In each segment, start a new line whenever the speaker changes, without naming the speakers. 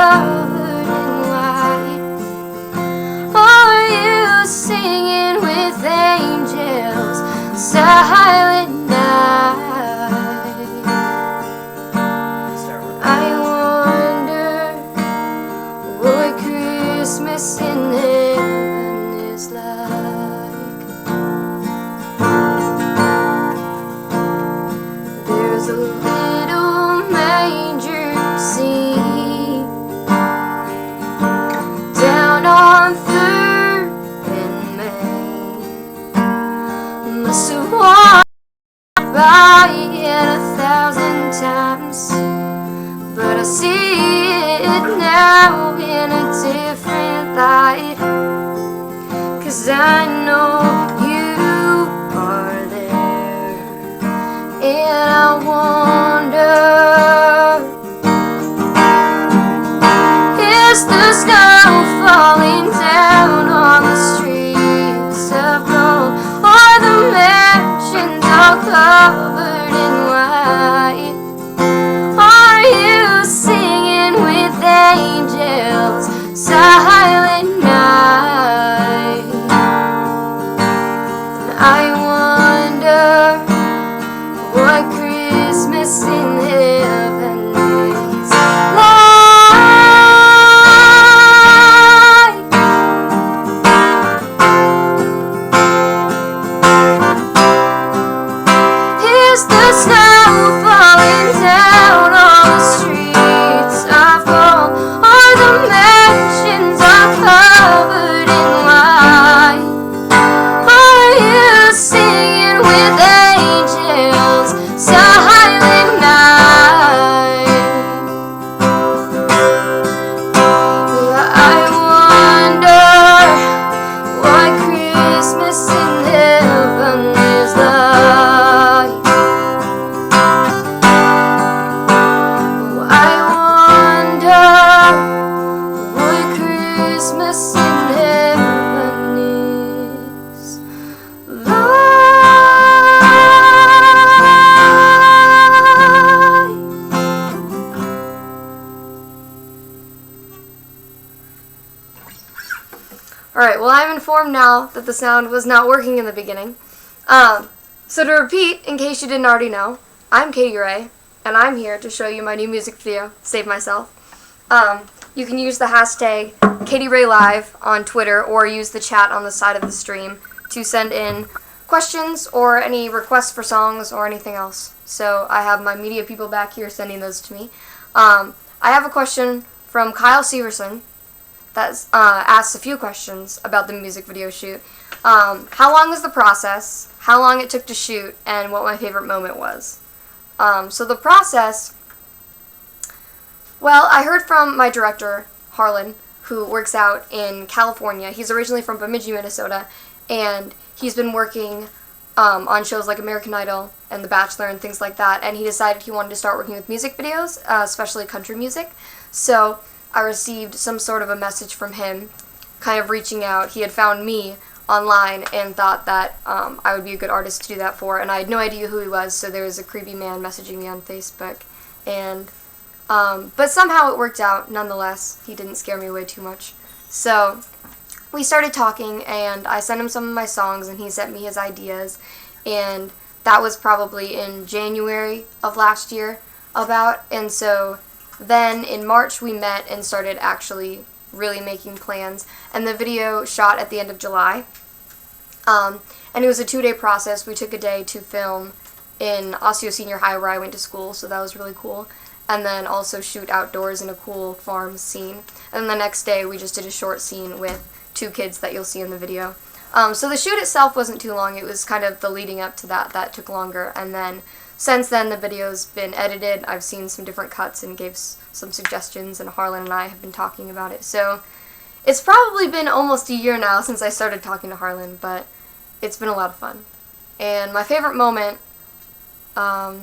covered in white? Are you singing with angels, silent night? I wonder what Christmas in heaven is like. There's a little manger scene down on 3rd and Main. Must have walked by it 1,000 times, but I see it now in a different light. 'Cause I know you are there, and I wonder, is the snow falling down on the streets of gold, or the mansions all covered in white? Are you singing with angels, silent night? I wonder what Christmas in heaven is like. Is the snow falling down on the streets of gold, or the mansions are covered in white? Are you singing with angels, silent night? I wonder what Christmas in heaven is like. I wonder what Christmas in heaven is like. Alright, well, I'm informed now that the sound was not working in the beginning. So to repeat, in case you didn't already know, I'm Katie Ray, and I'm here to show you my new music video, Save Myself. You can use the hashtag KatieRayLive on Twitter, or use the chat on the side of the stream to send in questions or any requests for songs or anything else. So I have my media people back here sending those to me. I have a question from Kyle Severson that asks a few questions about the music video shoot. How long was the process, how long it took to shoot, and what my favorite moment was. So the process, well, I heard from my director, Harlan, who works out in California. He's originally from Bemidji, Minnesota, and he's been working on shows like American Idol and The Bachelor and things like that, and he decided he wanted to start working with music videos, especially country music. So I received some sort of a message from him, kind of reaching out. He had found me online and thought that I would be a good artist to do that for, and I had no idea who he was, so there was a creepy man messaging me on Facebook, and but somehow it worked out nonetheless. He didn't scare me away too much. So we started talking, and I sent him some of my songs, and he sent me his ideas, and that was probably in January of last year and so then in March we met and started actually really making plans, and the video shot at the end of July. And it was a 2-day process. We took a day to film in Osseo Senior High, where I went to school, so that was really cool, and then also shoot outdoors in a cool farm scene. And then the next day we just did a short scene with 2 kids that you'll see in the video. So the shoot itself wasn't too long. It was kind of the leading up to that took longer, and then since then the video's been edited. I've seen some different cuts and gave some suggestions, and Harlan and I have been talking about it. So it's probably been almost a year now since I started talking to Harlan, but it's been a lot of fun. And my favorite moment, I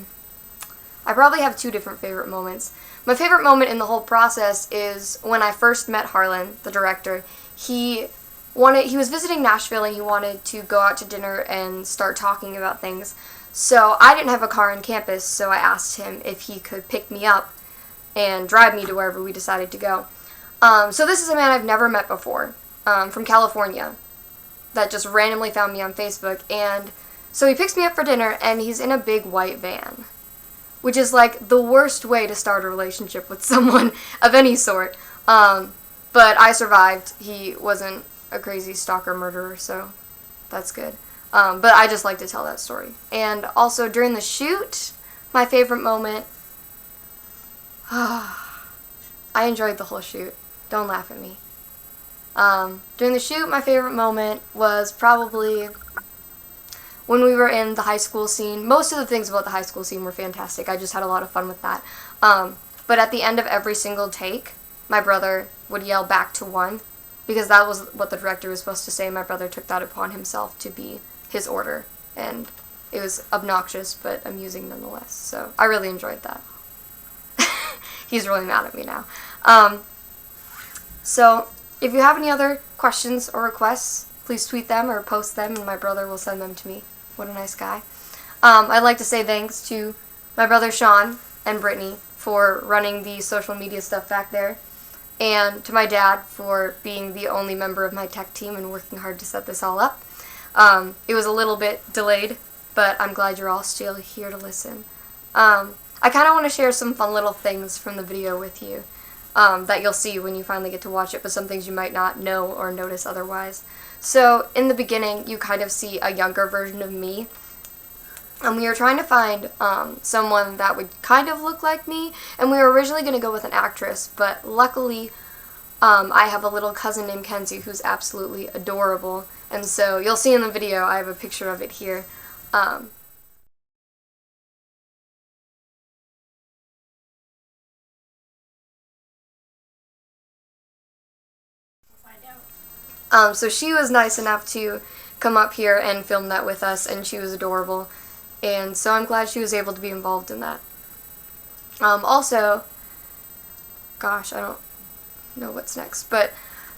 probably have 2 different favorite moments. My favorite moment in the whole process is when I first met Harlan, the director. He was visiting Nashville, and he wanted to go out to dinner and start talking about things. So I didn't have a car on campus, so I asked him if he could pick me up and drive me to wherever we decided to go. So this is a man I've never met before, from California, that just randomly found me on Facebook, and so he picks me up for dinner, and he's in a big white van, which is like the worst way to start a relationship with someone of any sort. But I survived. He wasn't a crazy stalker murderer, so that's good. But I just like to tell that story. And also during the shoot, my favorite moment, I enjoyed the whole shoot. Don't laugh at me. During the shoot, my favorite moment was probably when we were in the high school scene. Most of the things about the high school scene were fantastic. I just had a lot of fun with that. But at the end of every single take, my brother would yell back to one, because that was what the director was supposed to say. My brother took that upon himself to be his order, and it was obnoxious but amusing nonetheless. So I really enjoyed that. He's really mad at me now. So if you have any other questions or requests, please tweet them or post them, and my brother will send them to me. What a nice guy. I'd like to say thanks to my brother Sean and Brittany for running the social media stuff back there, and to my dad for being the only member of my tech team and working hard to set this all up. It was a little bit delayed, but I'm glad you're all still here to listen. I kind of want to share some fun little things from the video with you that you'll see when you finally get to watch it, but some things you might not know or notice otherwise. So in the beginning, you kind of see a younger version of me, and we were trying to find someone that would kind of look like me, and we were originally going to go with an actress, but luckily I have a little cousin named Kenzie who's absolutely adorable, and so you'll see in the video, I have a picture of it here. So she was nice enough to come up here and film that with us, and she was adorable, and so I'm glad she was able to be involved in that. Also, gosh, I don't know what's next, but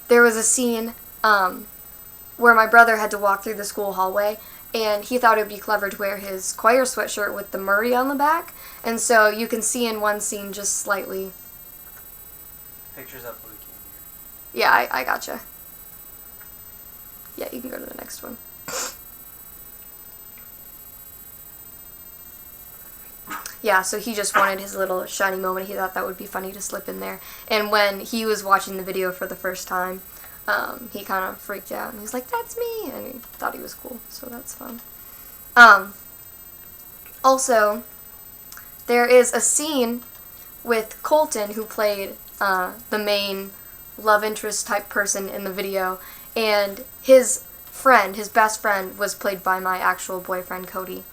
there was a scene where my brother had to walk through the school hallway, and he thought it would be clever to wear his choir sweatshirt with the Murray on the back, and so you can see in one scene just slightly.
Pictures up where we came here.
Yeah, I gotcha. Yeah, you can go to the next one. Yeah, so he just wanted his little shiny moment. He thought that would be funny to slip in there. And when he was watching the video for the first time, he kind of freaked out. And he was like, "That's me!" And he thought he was cool, so that's fun. Also, there is a scene with Colton, who played the main love interest type person in the video, and his friend, his best friend, was played by my actual boyfriend, Cody.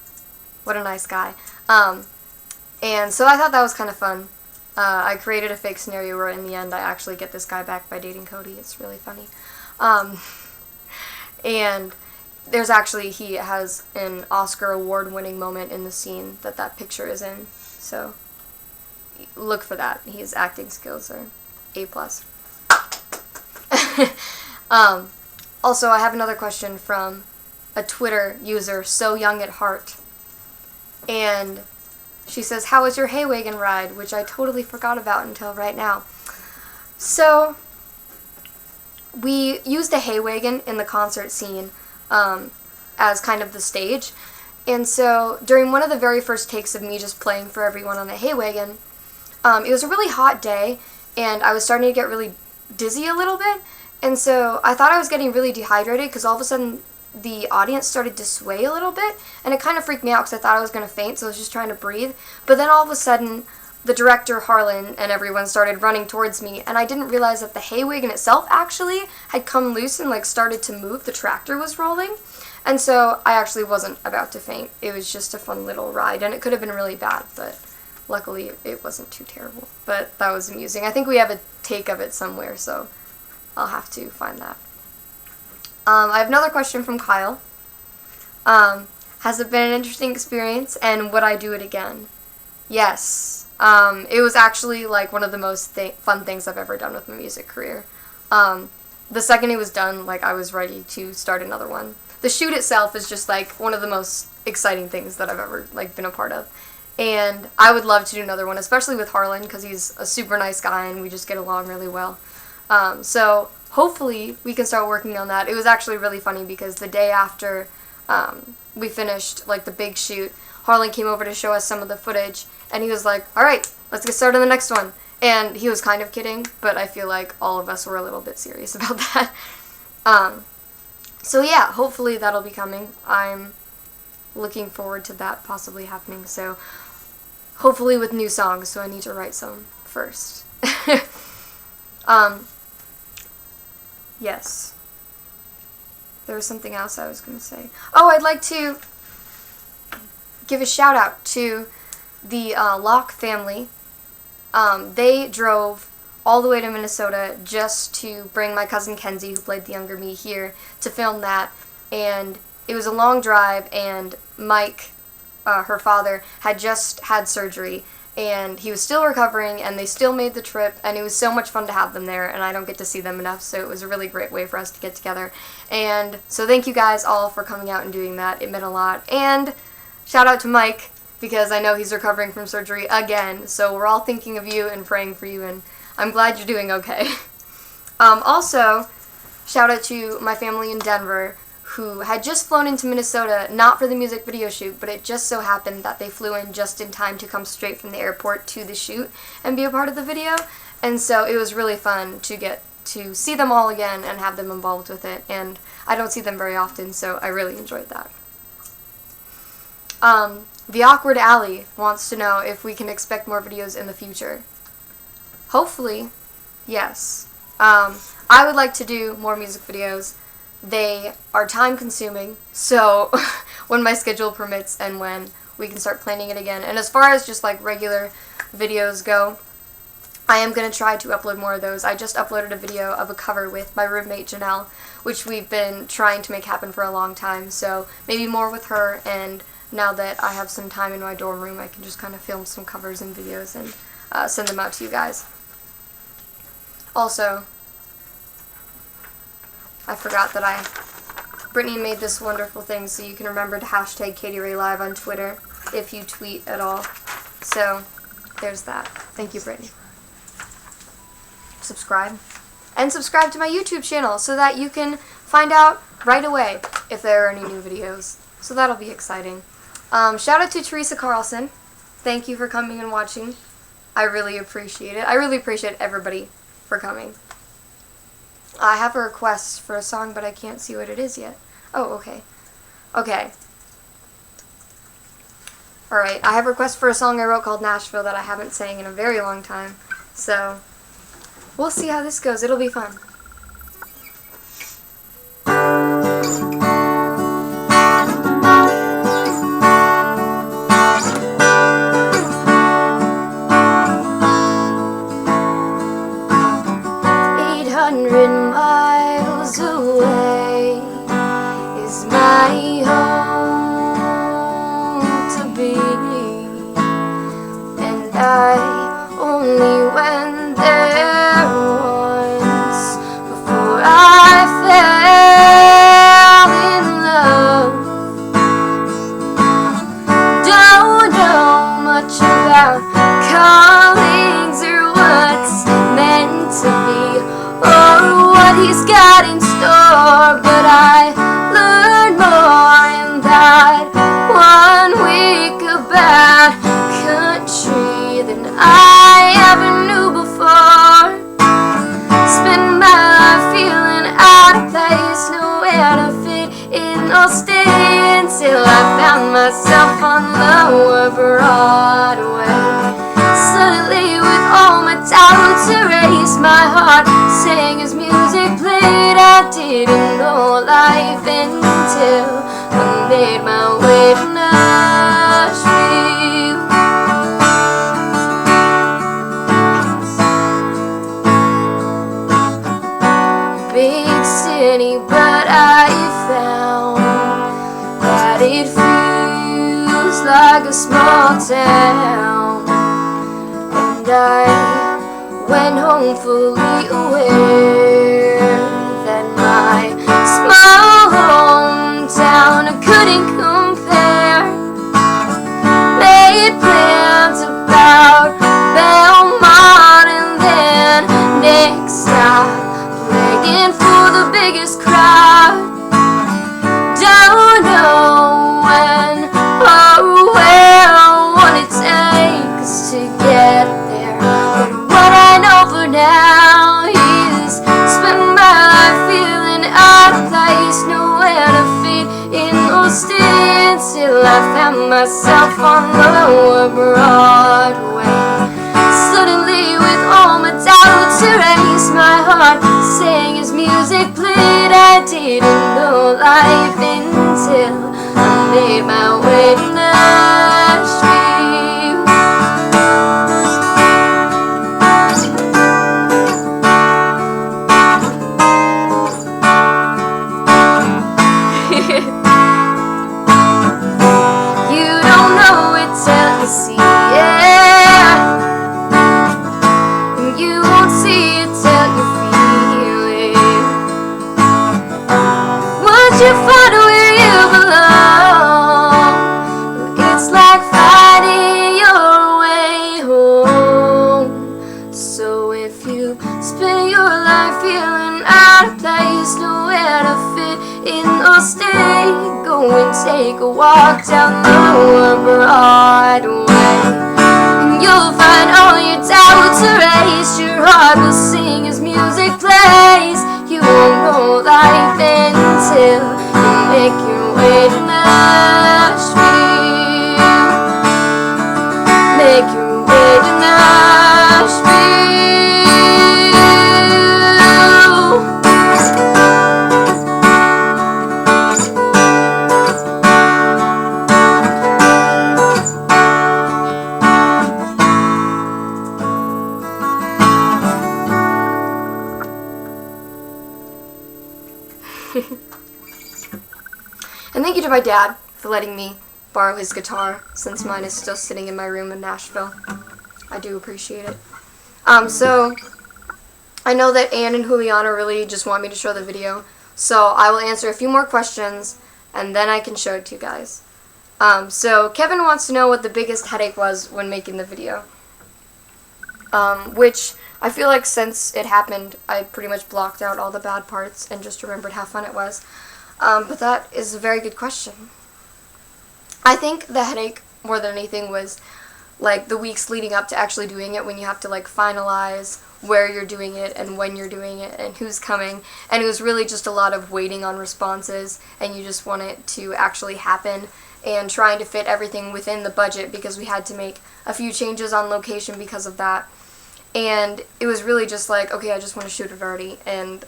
What a nice guy. And so I thought that was kind of fun. I created a fake scenario where in the end I actually get this guy back by dating Cody. It's really funny. And there's actually, he has an Oscar award-winning moment in the scene that picture is in. So look for that. His acting skills are A+. Also, I have another question from a Twitter user, So Young at Heart. And she says, "How was your Haywagon ride?" Which I totally forgot about until right now. So, we used a Haywagon in the concert scene as kind of the stage. And so, during one of the very first takes of me just playing for everyone on the Haywagon, it was a really hot day, and I was starting to get really dizzy a little bit. And so I thought I was getting really dehydrated, because all of a sudden the audience started to sway a little bit, and it kind of freaked me out because I thought I was going to faint, so I was just trying to breathe. But then all of a sudden, the director, Harlan, and everyone started running towards me, and I didn't realize that the Haywagon itself actually had come loose and started to move. The tractor was rolling, and so I actually wasn't about to faint. It was just a fun little ride, and it could have been really bad, but luckily it wasn't too terrible. But that was amusing. I think we have a take of it somewhere, so I'll have to find that. I have another question from Kyle. Has it been an interesting experience, and would I do it again? Yes. It was actually one of the most fun things I've ever done with my music career. The second it was done, I was ready to start another one. The shoot itself is just one of the most exciting things that I've ever been a part of. And I would love to do another one, especially with Harlan, because he's a super nice guy and we just get along really well. So hopefully we can start working on that. It was actually really funny because the day after we finished like the big shoot, Harlan came over to show us some of the footage, and he was like, all right, let's get started on the next one. And he was kind of kidding, but I feel like all of us were a little bit serious about that. So yeah, hopefully that'll be coming. I'm looking forward to that possibly happening. So hopefully with new songs, so I need to write some first. Yes. There was something else I was going to say. Oh, I'd like to give a shout out to the Locke family. They drove all the way to Minnesota just to bring my cousin Kenzie, who played the younger me, here to film that. And it was a long drive, and Mike, her father, had just had surgery, and he was still recovering, and they still made the trip, and it was so much fun to have them there, and I don't get to see them enough, so it was a really great way for us to get together. And so thank you guys all for coming out and doing that. It meant a lot. And shout out to Mike, because I know he's recovering from surgery again, so we're all thinking of you and praying for you, and I'm glad you're doing okay. Also, shout out to my family in Denver, who had just flown into Minnesota, not for the music video shoot, but it just so happened that they flew in just in time to come straight from the airport to the shoot and be a part of the video. And so it was really fun to get to see them all again and have them involved with it, and I don't see them very often, so I really enjoyed that. The Awkward Alley wants to know if we can expect more videos in the future. Hopefully, yes. I would like to do more music videos. They are time consuming, so when my schedule permits and when we can start planning it again. And as far as just like regular videos go, I am going to try to upload more of those. I just uploaded a video of a cover with my roommate Janelle, which we've been trying to make happen for a long time, so maybe more with her, and now that I have some time in my dorm room, I can just kind of film some covers and videos and send them out to you guys. Also, I forgot that Brittany made this wonderful thing, so you can remember to hashtag KatieRayLive on Twitter if you tweet at all. So, there's that. Thank you, Brittany. Subscribe. And subscribe to my YouTube channel so that you can find out right away if there are any new videos. So that'll be exciting. Shout out to Teresa Carlson. Thank you for coming and watching. I really appreciate it. I really appreciate everybody for coming. I have a request for a song, but I can't see what it is yet. Oh, okay. Okay. Alright, I have a request for a song I wrote called Nashville that I haven't sang in a very long time. So, we'll see how this goes. It'll be fun. Miles away is my home to be, and I only went there once before I fell in love. Don't know much about callings or what's meant to be, or what he's got in store, but I learned more in that 1 week about country than I ever knew before. Spent my life feeling out of place, nowhere to fit in or stay, until I found myself on Lower Broadway. Suddenly, with all my talents erased, my heart sang as music played. I didn't know life until I made my way to Nashville. Big city, but I found that it feels like a small town. And I went home fully aware that my small hometown couldn't compare. Made plans lower Broadway. Suddenly, with all my doubts erased, my heart sang as music played. I didn't know life until I made my way to Nashville. You don't know it till you see it, and you won't see it till you feel it. Once you find where you belong, it's like finding your way home. So if you spend your life feeling out of place, nowhere to fit in or stay, go and take a walk down Lower Broadway, and you'll find all your doubts erased. Your heart will sing as music plays. You won't know life until you make your way to Nashville. Make your way to Nashville. And thank you to my dad for letting me borrow his guitar, since mine is still sitting in my room in Nashville. I do appreciate it. So I know that Anne and Juliana really just want me to show the video, so I will answer a few more questions and then I can show it to you guys. So Kevin wants to know what the biggest headache was when making the video, which I feel like since it happened, I pretty much blocked out all the bad parts and just remembered how fun it was. But that is a very good question. I think the headache, more than anything, was like the weeks leading up to actually doing it, when you have to like finalize where you're doing it and when you're doing it and who's coming. And it was really just a lot of waiting on responses, and you just want it to actually happen, and trying to fit everything within the budget, because we had to make a few changes on location because of that. And it was really just like, okay, I just want to shoot it already. And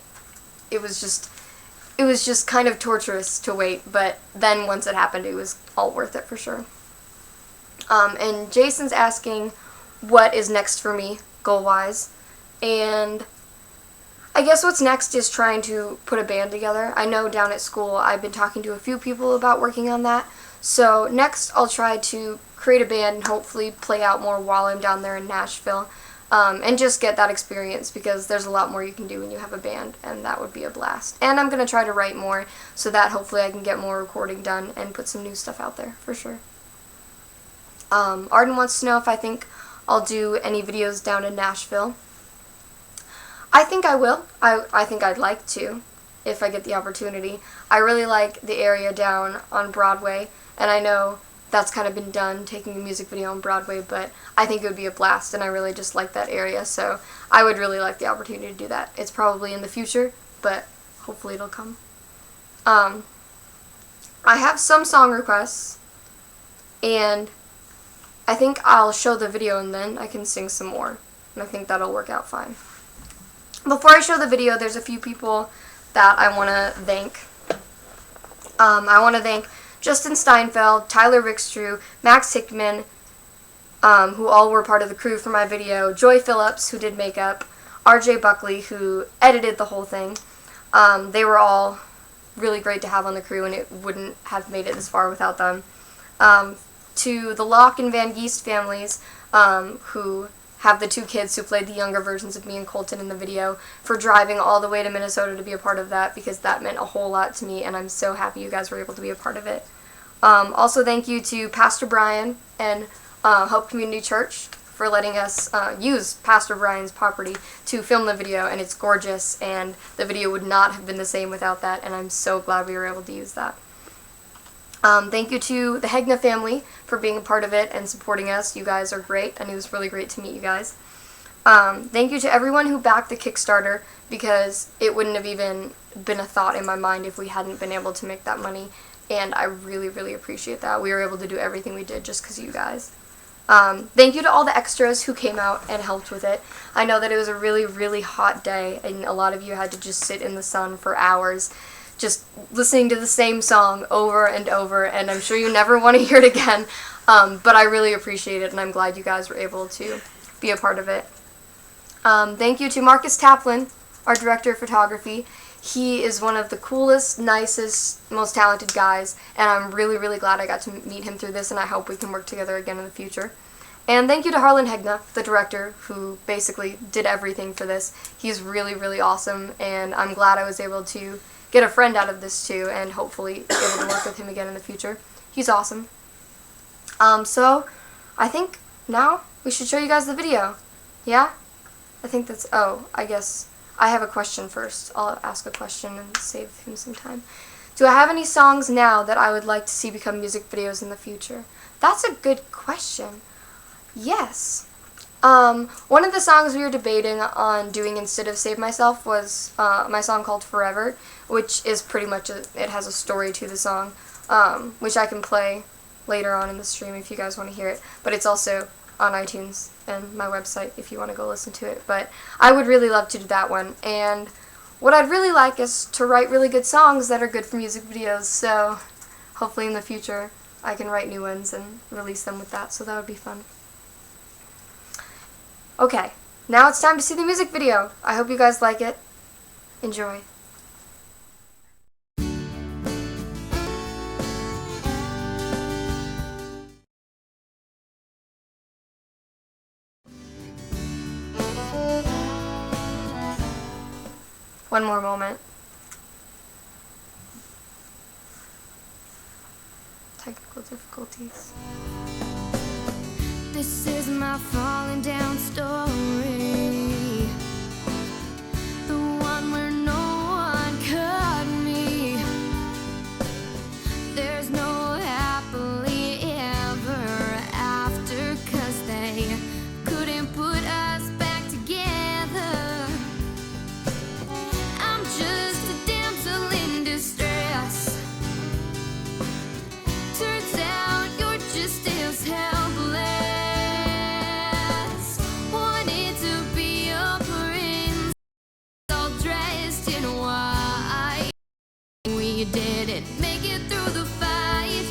it was just kind of torturous to wait, but then once it happened, it was all worth it for sure. And Jason's asking what is next for me, goal-wise. And I guess what's next is trying to put a band together. I know down at school I've been talking to a few people about working on that. So next I'll try to create a band and hopefully play out more while I'm down there in Nashville. And just get that experience, because there's a lot more you can do when you have a band, and that would be a blast. And I'm going to try to write more, so that hopefully I can get more recording done and put some new stuff out there, for sure. Arden wants to know if I think I'll do any videos down in Nashville. I think I will. I think I'd like to, if I get the opportunity. I really like the area down on Broadway, and I know that's kind of been done, taking a music video on Broadway, but I think it would be a blast, and I really just like that area, so I would really like the opportunity to do that. It's probably in the future, but hopefully it'll come. I have some song requests, and I think I'll show the video and then I can sing some more, and I think that'll work out fine. Before I show the video, there's a few people that I want to thank. I want to thank Justin Steinfeld, Tyler Rickstrew, Max Hickman, who all were part of the crew for my video, Joy Phillips, who did makeup, RJ Buckley, who edited the whole thing. They were all really great to have on the crew, and it wouldn't have made it this far without them. To the Locke and Van Geest families, who have the two kids who played the younger versions of me and Colton in the video, for driving all the way to Minnesota to be a part of that, because that meant a whole lot to me, and I'm so happy you guys were able to be a part of it. Also thank you to Pastor Brian and Hope Community Church for letting us use Pastor Brian's property to film the video, and it's gorgeous, and the video would not have been the same without that, and I'm so glad we were able to use that. Thank you to the Hegna family for being a part of it and supporting us. You guys are great, and it was really great to meet you guys. Thank you to everyone who backed the Kickstarter, because it wouldn't have even been a thought in my mind if we hadn't been able to make that money. and I really, really appreciate that. We were able to do everything we did just because of you guys. Thank you to all the extras who came out and helped with it. I know that it was a really, really hot day, and a lot of you had to just sit in the sun for hours just listening to the same song over and over, and I'm sure you never want to hear it again, but I really appreciate it, and I'm glad you guys were able to be a part of it. Thank you to Marcus Taplin, our director of photography. He is one of the coolest, nicest, most talented guys, and I'm really, really glad I got to meet him through this, and I hope we can work together again in the future. And thank you to Harlan Hegna, the director, who basically did everything for this. He's really, really awesome, and I'm glad I was able to get a friend out of this too, and hopefully be able to work with him again in the future. He's awesome. So I think now we should show you guys the video. Yeah? I think that's, I guess I have a question first. I'll ask a question and save him some time. Do I have any songs now that I would like to see become music videos in the future? That's a good question. Yes. One of the songs we were debating on doing instead of Save Myself was my song called Forever, which is pretty much, it has a story to the song, which I can play later on in the stream if you guys want to hear it, but it's also on iTunes and my website if you want to go listen to it. But I would really love to do that one, and what I'd really like is to write really good songs that are good for music videos, so hopefully in the future I can write new ones and release them with that, so that would be fun. Okay, now it's time to see the music video. I hope you guys like it. Enjoy. One more moment. Technical difficulties.
This is my falling down story, the one where no one cut me. There's no happily ever after, 'cause they couldn't put us back together. I'm just a damsel in distress. Turns out you're just as helpless. You didn't make it through the fight,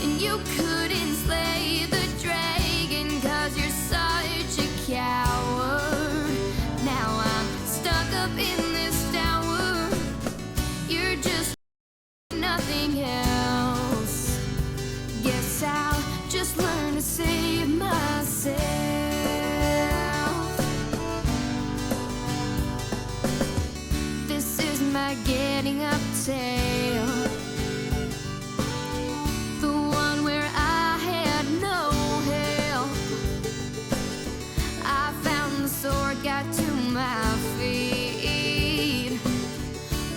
and you couldn't slay the dragon 'cause you're such a coward. Now I'm stuck up in this tower. You're just nothing else. Guess I'll just learn to save myself. This is my getting up tale, the one where I had no help. I found the sword, got to my feet,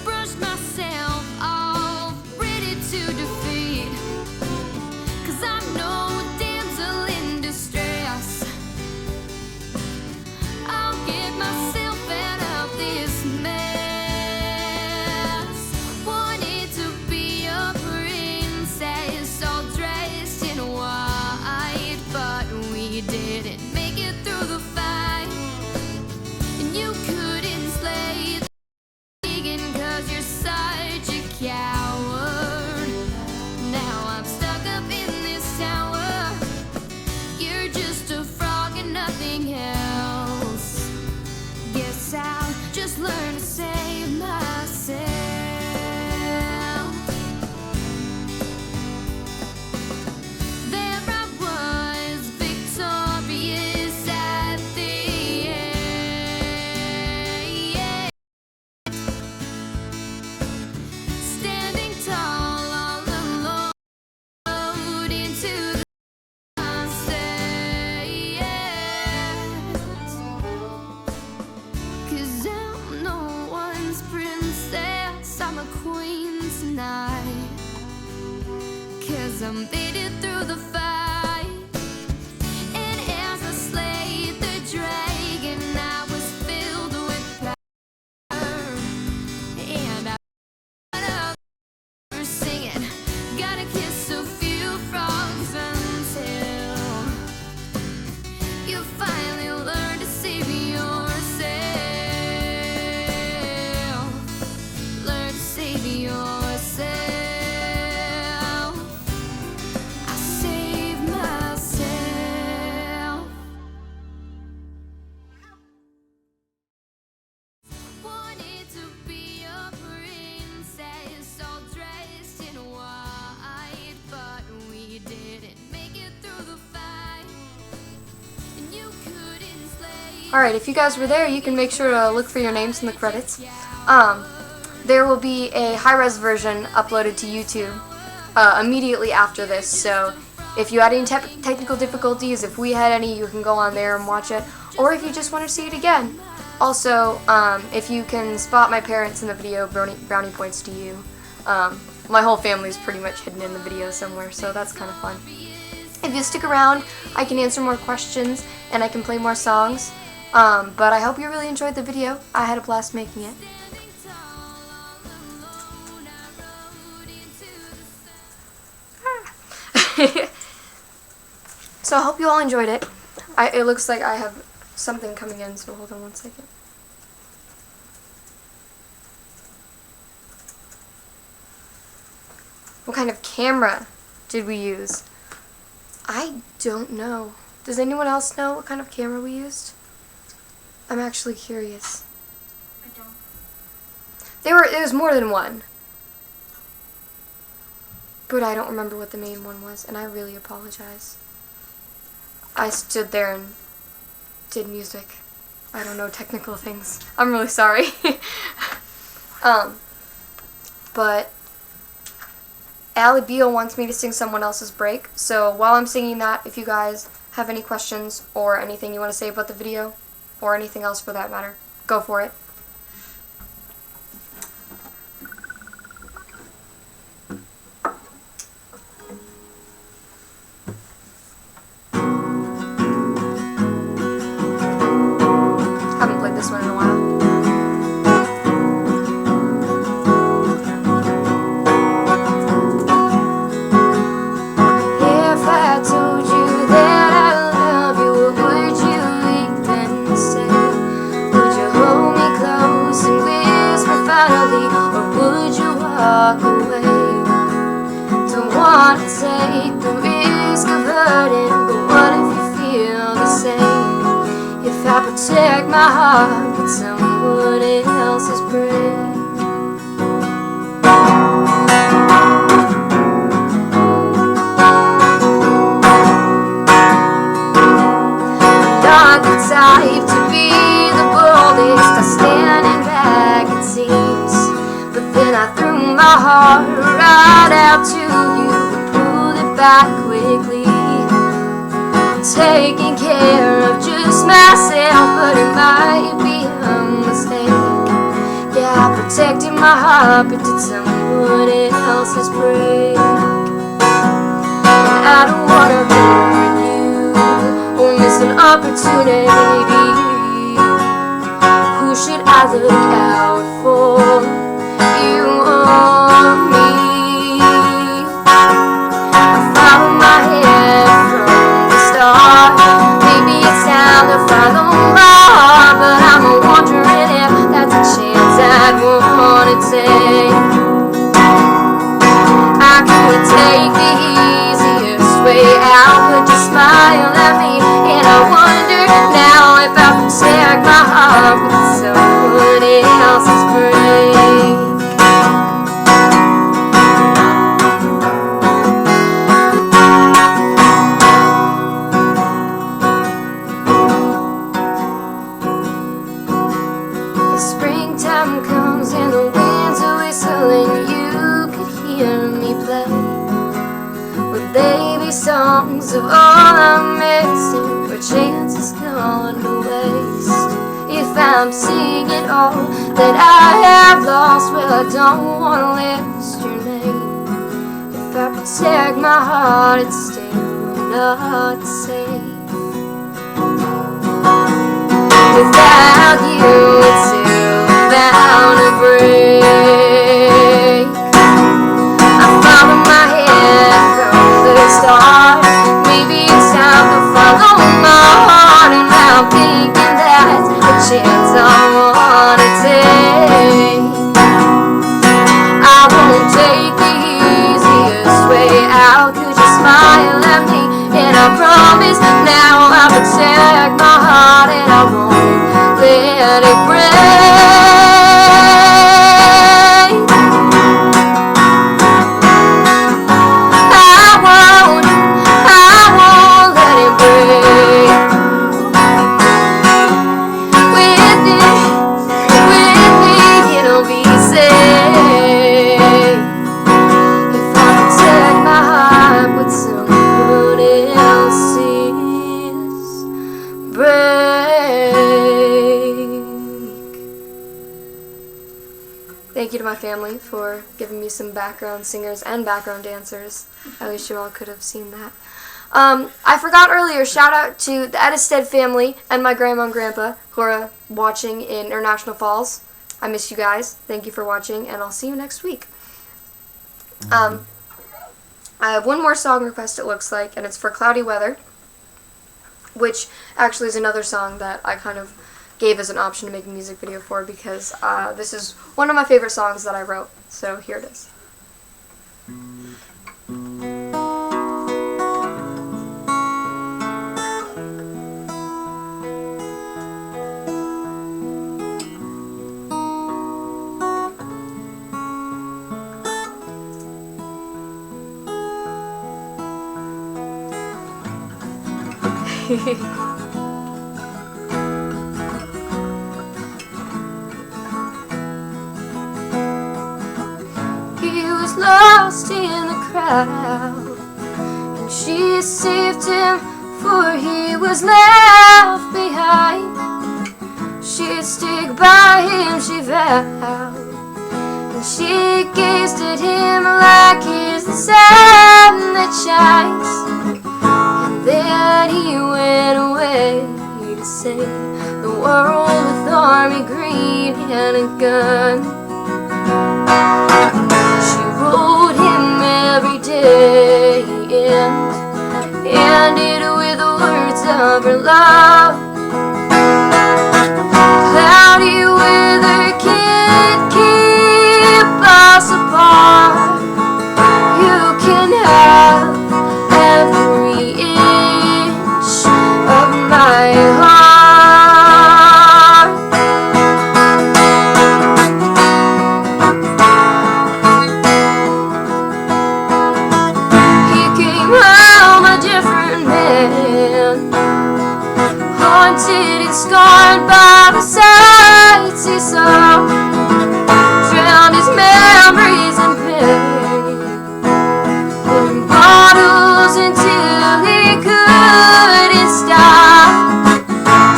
brushed myself off, ready to defeat, 'cause I'm no damsel in distress. I'll get myself out of this mess. Didn't make it through the fight, and you couldn't slay the dragon 'cause you're such a coward. Now I'm stuck up in this tower. You're just a frog and nothing else. Guess I'll just learn to save myself. I made it through the fight, and as I slayed the dragon, I was filled with power, and I got up singing.
Alright, if you guys were there, you can make sure to look for your names in the credits. There will be a high-res version uploaded to YouTube immediately after this, so if you had any technical difficulties, if we had any, you can go on there and watch it, or if you just want to see it again. Also, if you can spot my parents in the video, brownie points to you. My whole family is pretty much hidden in the video somewhere, so that's kind of fun. If you stick around, I can answer more questions, and I can play more songs. But I hope you really enjoyed the video. I had a blast making it. So I hope you all enjoyed it. It looks like I have something coming in, so hold on one second. What kind of camera did we use? I don't know. Does anyone else know what kind of camera we used? I'm actually curious.
I don't.
There was more than one. But I don't remember what the main one was, and I really apologize. I stood there and did music. I don't know technical things. I'm really sorry. But Allie Beal wants me to sing someone else's break, so while I'm singing that, if you guys have any questions or anything you want to say about the video, or anything else for that matter, go for it. Haven't played this one in a while. If I told you that I love you, what would you even say? Would you hold me close and whisper finally, or would you walk away? Don't wanna take the risk of hurting, but what if you feel the same? If I protect my heart with someone else's brain. Not the type to be the boldest, I standing back it seems. But then I threw my heart right out to you and pulled it back quickly. Taking care of just myself, but it might be a mistake. Yeah, I protected my heart, but did someone else's break. And I don't wanna hurt you or miss an opportunity. Who should I look out for? You or me? I follow my head from the start. Maybe it's time to follow my heart, but I'm wondering if that's a chance I'd wanna take. I could take the easiest way out, but just smile at me, and I wonder now if I protect my heart with someone else's break. If springtime comes and the winds are whistling, you could hear me play. Would they be songs of all I'm missing, or chances gone to waste? If I'm seeing it all that I have lost, well, I don't want to list your name. If I protect my heart, it's still not safe. Without you, it's still bound to break. I follow my head from the start. Maybe it's time to follow my heart, and I'm thinking that's a chance I wanna take. I won't take the easiest way out. Could you smile at me? And I promise now I'll protect my heart, and I won't let it break. I won't let it break. to my family for giving me some background singers and background dancers. I wish you all could have seen that. I forgot earlier, shout out to the Edisted family and my grandma and grandpa who are watching in International Falls. I miss you guys. Thank you for watching, and I'll see you next week. I have one more song request, it looks like, and it's for Cloudy Weather, which actually is another song that I kind of gave as an option to make a music video for because this is one of my favorite songs that I wrote. So here it is. He was lost in the crowd, and she saved him, for he was left behind. She'd stick by him, she vowed, and she gazed at him like he's the sun that shines. And then he went away to save the world with army green and a gun. She wrote him every day and ended with the words of her love. Cloudy weather can't keep us apart. You can have every inch of my heart. He came home a different man, haunted and scarred by the sights he saw, drowned his memories in pain, put in bottles until he couldn't stop.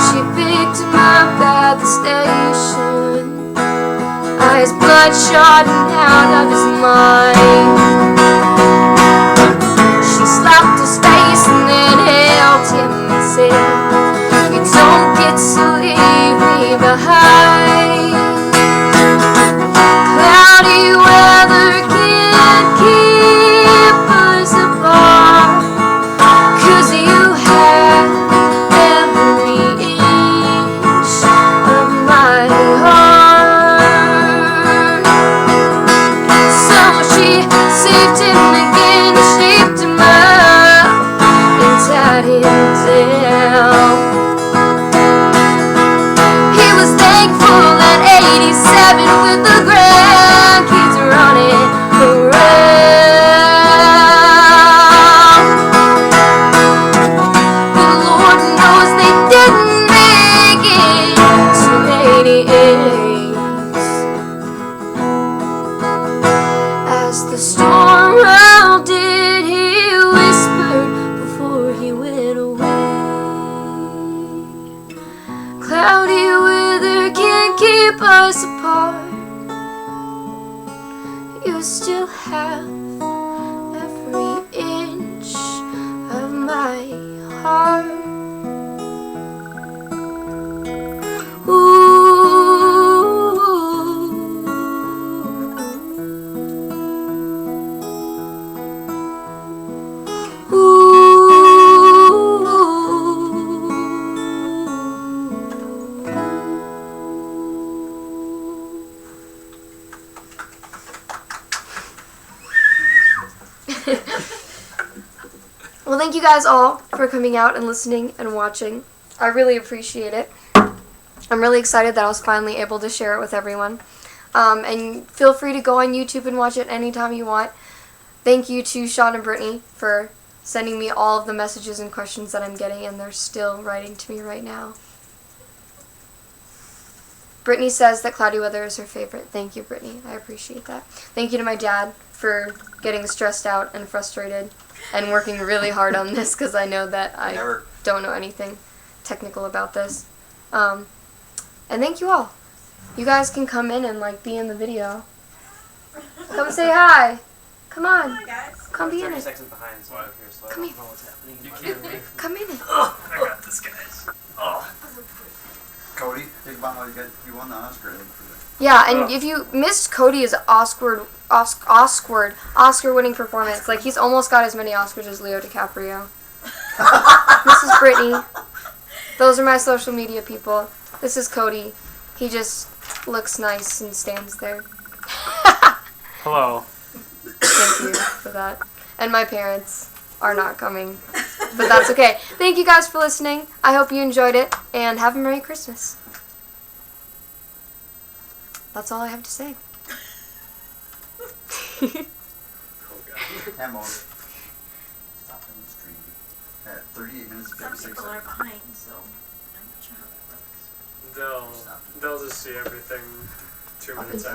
She picked him up at the station, eyes bloodshot and out of his mind. She slapped his face and then held him and said, "You don't get to leave me behind." Cloudy weather can't keep us apart, 'cause you have every inch of my heart. So she saved him again, shaped him up and tied him down. He was thankful at 87 with the grandkids running around. But Lord knows they didn't make it to 88. As the storm rounded, he whispered before he went away, "Cloudy weather can't keep us apart. You still have every inch of my heart." Well, thank you guys all for coming out and listening and watching. I really appreciate it. I'm really excited that I was finally able to share it with everyone. And feel free to go on YouTube and watch it anytime you want. Thank you to Sean and Brittany for sending me all of the messages and questions that I'm getting, and they're still writing to me right now. Brittany says that cloudy weather is her favorite. Thank you, Brittany. I appreciate that. Thank you to my dad for getting stressed out and frustrated and working really hard on this, because I know that I don't know anything technical about this. And thank you all. You guys can come in and be in the video Come say hi. Come on.
Hi guys.
Come be in
30
it.
seconds behind, so I'm here, so I
Come
don't
here.
know what's happening.
You can't wait.
Come in it.
I got this, guys. Oh.
Cody, think about how you won the Oscar, I think, for that.
Yeah, and if you missed Cody's Oscar-winning performance, like he's almost got as many Oscars as Leo DiCaprio. This is Brittany. Those are my social media people. This is Cody. He just looks nice and stands there.
Hello.
Thank you for that. And my parents are not coming. But that's okay. Thank you guys for listening. I hope you enjoyed it, and have a Merry Christmas. That's all I have to say.
Emma, stopping the stream at 38 minutes and
Some
56
people are
seconds.
behind, so I'm not sure how that works.
They'll just see everything 2 minutes after.